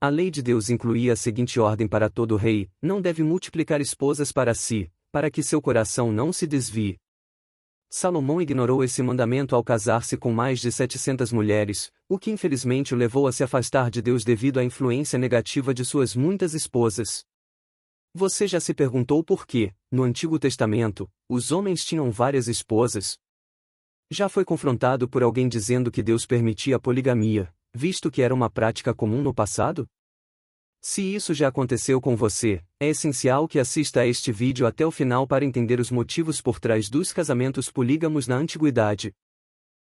A lei de Deus incluía a seguinte ordem para todo rei: não deve multiplicar esposas para si, para que seu coração não se desvie. Salomão ignorou esse mandamento ao casar-se com mais de 700 mulheres, o que infelizmente o levou a se afastar de Deus devido à influência negativa de suas muitas esposas. Você já se perguntou por que, no Antigo Testamento, os homens tinham várias esposas? Já foi confrontado por alguém dizendo que Deus permitia a poligamia, visto que era uma prática comum no passado? Se isso já aconteceu com você, é essencial que assista a este vídeo até o final para entender os motivos por trás dos casamentos polígamos na antiguidade.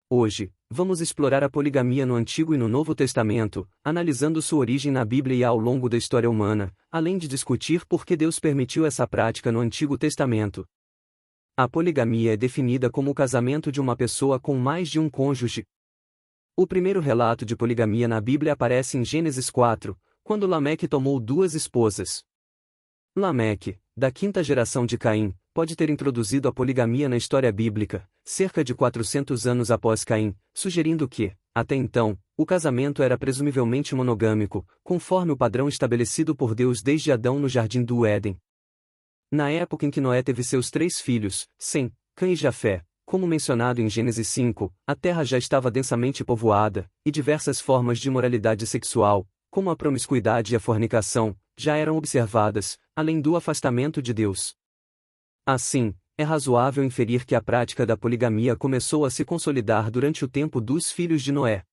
Hoje, vamos explorar a poligamia no Antigo e no Novo Testamento, analisando sua origem na Bíblia e ao longo da história humana, além de discutir por que Deus permitiu essa prática no Antigo Testamento. A poligamia é definida como o casamento de uma pessoa com mais de um cônjuge. O primeiro relato de poligamia na Bíblia aparece em Gênesis 4, quando Lameque tomou 2 esposas. Lameque, da 5ª geração de Caim, pode ter introduzido a poligamia na história bíblica, cerca de 400 anos após Caim, sugerindo que, até então, o casamento era presumivelmente monogâmico, conforme o padrão estabelecido por Deus desde Adão no Jardim do Éden. Na época em que Noé teve seus 3 filhos, Sem, Cã e Jafé, como mencionado em Gênesis 5, a terra já estava densamente povoada, e diversas formas de imoralidade sexual, como a promiscuidade e a fornicação, já eram observadas, além do afastamento de Deus. Assim, é razoável inferir que a prática da poligamia começou a se consolidar durante o tempo dos filhos de Noé.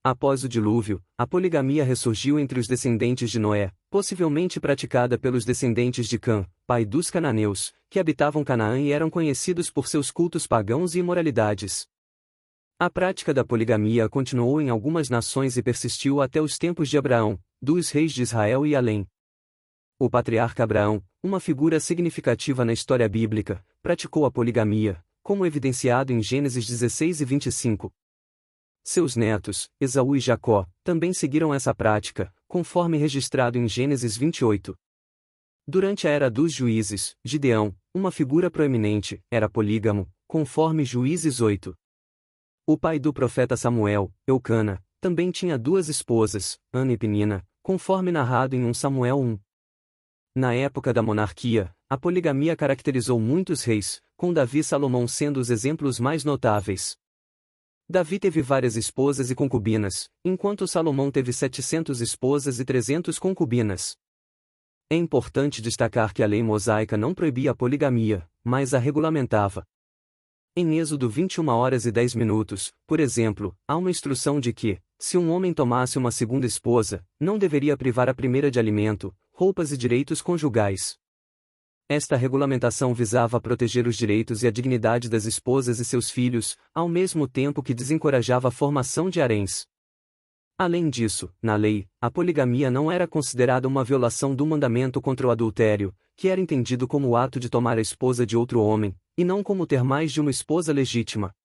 Após o dilúvio, a poligamia ressurgiu entre os descendentes de Noé, possivelmente praticada pelos descendentes de Cã, pai dos cananeus, que habitavam Canaã e eram conhecidos por seus cultos pagãos e imoralidades. A prática da poligamia continuou em algumas nações e persistiu até os tempos de Abraão, dos reis de Israel e além. O patriarca Abraão, uma figura significativa na história bíblica, praticou a poligamia, como evidenciado em Gênesis 16 e 25. Seus netos, Esaú e Jacó, também seguiram essa prática, conforme registrado em Gênesis 28. Durante a era dos juízes, Gideão, uma figura proeminente, era polígamo, conforme Juízes 8. O pai do profeta Samuel, Eucana, também tinha 2 esposas, Ana e Penina, conforme narrado em 1 Samuel 1. Na época da monarquia, a poligamia caracterizou muitos reis, com Davi e Salomão sendo os exemplos mais notáveis. Davi teve várias esposas e concubinas, enquanto Salomão teve 700 esposas e 300 concubinas. É importante destacar que a lei mosaica não proibia a poligamia, mas a regulamentava. Em Êxodo 21h10, por exemplo, há uma instrução de que, se um homem tomasse uma segunda esposa, não deveria privar a primeira de alimento, roupas e direitos conjugais. Esta regulamentação visava proteger os direitos e a dignidade das esposas e seus filhos, ao mesmo tempo que desencorajava a formação de haréns. Além disso, na lei, a poligamia não era considerada uma violação do mandamento contra o adultério, que era entendido como o ato de tomar a esposa de outro homem, e não como ter mais de uma esposa legítima.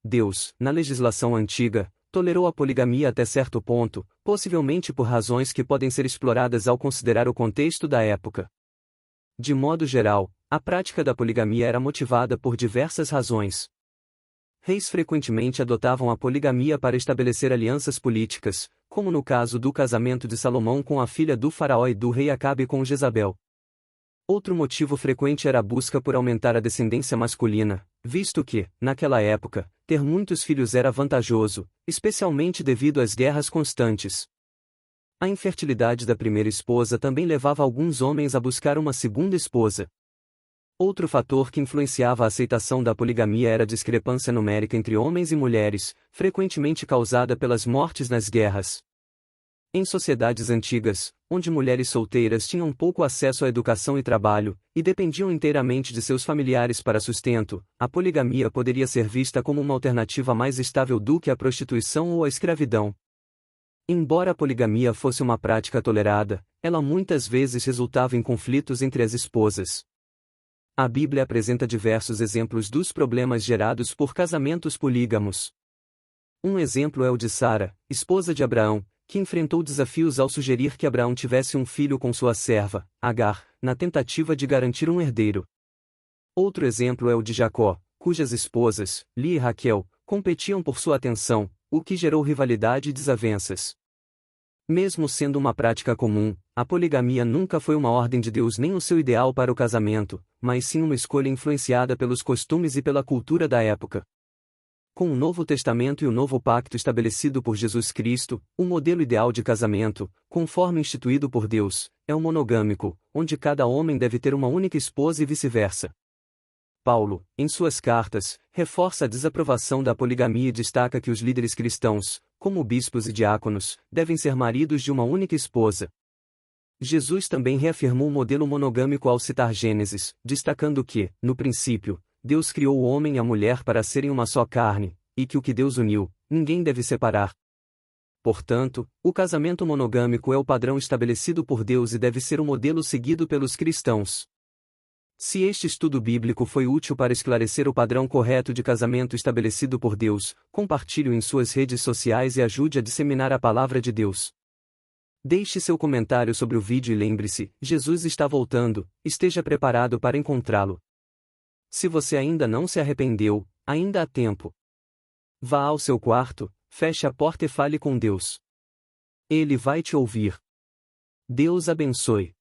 Deus, na legislação antiga, tolerou a poligamia até certo ponto, possivelmente por razões que podem ser exploradas ao considerar o contexto da época. De modo geral, a prática da poligamia era motivada por diversas razões. Reis frequentemente adotavam a poligamia para estabelecer alianças políticas, como no caso do casamento de Salomão com a filha do faraó e do rei Acabe com Jezabel. Outro motivo frequente era a busca por aumentar a descendência masculina, visto que, naquela época, ter muitos filhos era vantajoso, especialmente devido às guerras constantes. A infertilidade da primeira esposa também levava alguns homens a buscar uma segunda esposa. Outro fator que influenciava a aceitação da poligamia era a discrepância numérica entre homens e mulheres, frequentemente causada pelas mortes nas guerras. Em sociedades antigas, onde mulheres solteiras tinham pouco acesso à educação e trabalho, e dependiam inteiramente de seus familiares para sustento, a poligamia poderia ser vista como uma alternativa mais estável do que a prostituição ou a escravidão. Embora a poligamia fosse uma prática tolerada, ela muitas vezes resultava em conflitos entre as esposas. A Bíblia apresenta diversos exemplos dos problemas gerados por casamentos polígamos. Um exemplo é o de Sara, esposa de Abraão, que enfrentou desafios ao sugerir que Abraão tivesse um filho com sua serva, Agar, na tentativa de garantir um herdeiro. Outro exemplo é o de Jacó, cujas esposas, Lia e Raquel, competiam por sua atenção, o que gerou rivalidade e desavenças. Mesmo sendo uma prática comum, a poligamia nunca foi uma ordem de Deus nem o seu ideal para o casamento, mas sim uma escolha influenciada pelos costumes e pela cultura da época. Com o Novo Testamento e o Novo Pacto estabelecido por Jesus Cristo, o modelo ideal de casamento, conforme instituído por Deus, é o monogâmico, onde cada homem deve ter uma única esposa e vice-versa. Paulo, em suas cartas, reforça a desaprovação da poligamia e destaca que os líderes cristãos, como bispos e diáconos, devem ser maridos de uma única esposa. Jesus também reafirmou o modelo monogâmico ao citar Gênesis, destacando que, no princípio, Deus criou o homem e a mulher para serem uma só carne, e que o que Deus uniu, ninguém deve separar. Portanto, o casamento monogâmico é o padrão estabelecido por Deus e deve ser o modelo seguido pelos cristãos. Se este estudo bíblico foi útil para esclarecer o padrão correto de casamento estabelecido por Deus, compartilhe-o em suas redes sociais e ajude a disseminar a palavra de Deus. Deixe seu comentário sobre o vídeo e lembre-se, Jesus está voltando, esteja preparado para encontrá-lo. Se você ainda não se arrependeu, ainda há tempo. Vá ao seu quarto, feche a porta e fale com Deus. Ele vai te ouvir. Deus abençoe.